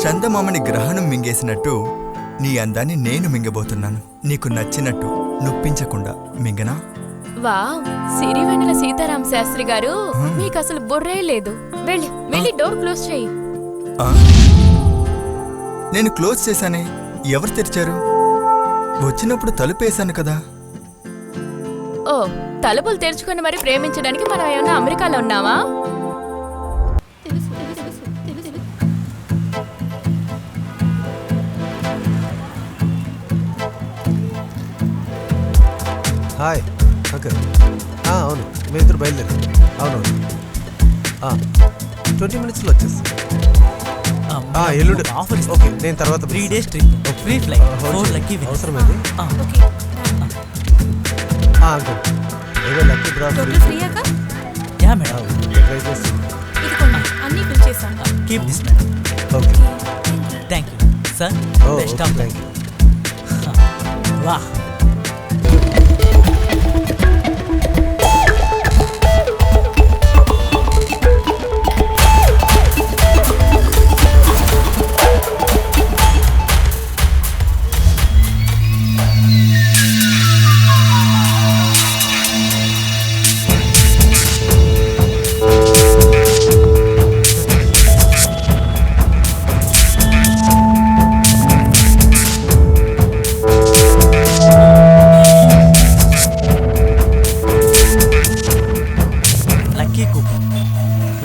చందమామని గ్రహణం మింగేసినట్టు నీ అందాన్ని నేను మింగబోతున్నాను. నీకు నచ్చినట్టు నొప్పించకుండా మింగనా? వావ్, సిరివెన్నెల సీతారాం శాస్త్రి గారు, మీకు అసలు బుర్రే లేదు. వెళ్ళి డోర్ క్లోజ్ చేయి. నేను క్లోజ్ చేశానే, ఎవరు తెరిచారు? వచ్చినప్పుడు తలుపేశాను కదా. ఓ, తలుపులు తెరుచుకొని మరి ప్రేమించడానికి మనం ఏమన్నా అమెరికాలో ఉన్నావా? Hi uncle. అవును, మీ ఇద్దరు బయలుదేరు. అవునవును, 20 minutesలో వచ్చేస్తాను. ఎల్లుండి ఆఫర్. ఓకే, నేను తర్వాత 3 days trip, free flight, 4 lucky winners. అవసరమైంది అంకల్. ఏదో లక్కీ డ్రా యా మేడం, ట్రై చేసి అన్ని ఫిల్ చేశాను. Keep this madam. Okay, thank you sir. Best of luck. వాహ్,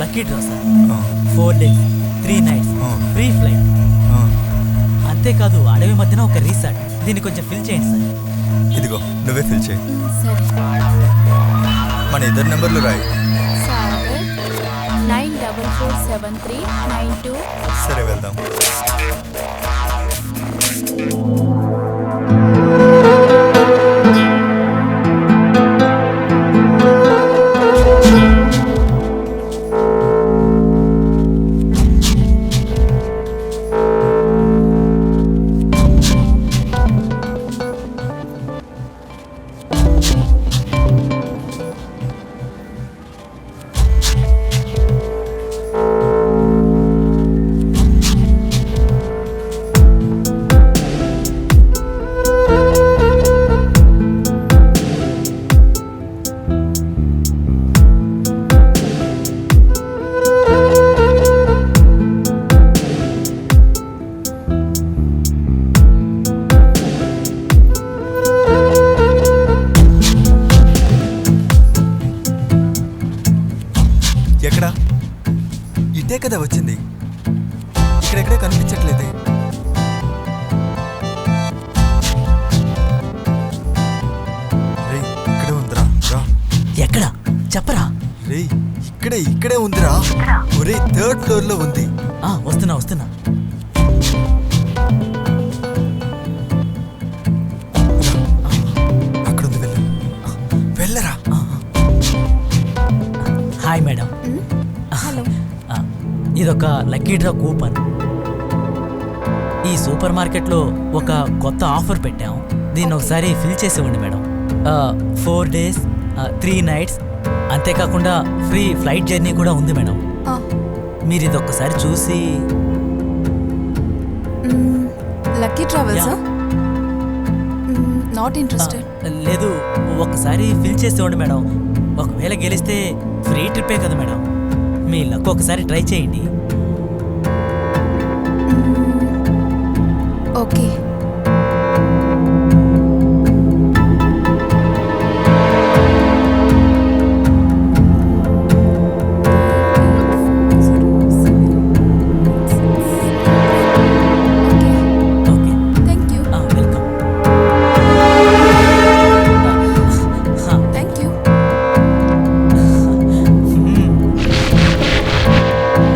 lucky draw sir. 4 days 3 nights free flight. అంతేకాదు అడవి మధ్యన ఒక రీసార్ట్. దీన్ని కొంచెం ఫిల్ చేయండి సార్. ఇదిగో నువ్వే ఫిల్ చేయి. సరే, మన ఇద్దరు నెంబర్లు రాయి. 9447392. సరే, వెళ్దాం. ఎక్కడా? ఇదే కదా వచ్చింది. ఇక్కడెక్కడే కనిపించట్లేదే. రేయ్, ఇక్కడే ఉందిరా. రా. ఎక్కడ చెప్పరా? రేయ్, ఇక్కడే ఉందిరా. ఒరే, 3rd floor లో ఉంది. వస్తున్నా. అక్కడ ఉంది, వెళ్ళరా. Hi madam. హలో. ఇదొక లక్కీ డ్రా కూపన్. ఈ సూపర్ మార్కెట్లో ఒక కొత్త ఆఫర్ పెట్టాం. దీన్ని ఒకసారి ఫిల్ చేసి ఇవ్వండి మేడం. 4 days 3 nights, అంతేకాకుండా ఫ్రీ ఫ్లైట్ జర్నీ కూడా ఉంది మేడం. మీరు ఇది ఒక్కసారి చూసి. Lucky travels not interested. లేదు, ఒక్కసారి ఫిల్ చేసి ఇవ్వండి మేడం. ఒకవేళ గెలిస్తే ఫ్రీ ట్రిప్పే కదా మేడం. మీ లక్ ఒకసారి ట్రై చేయండి. ఓకే.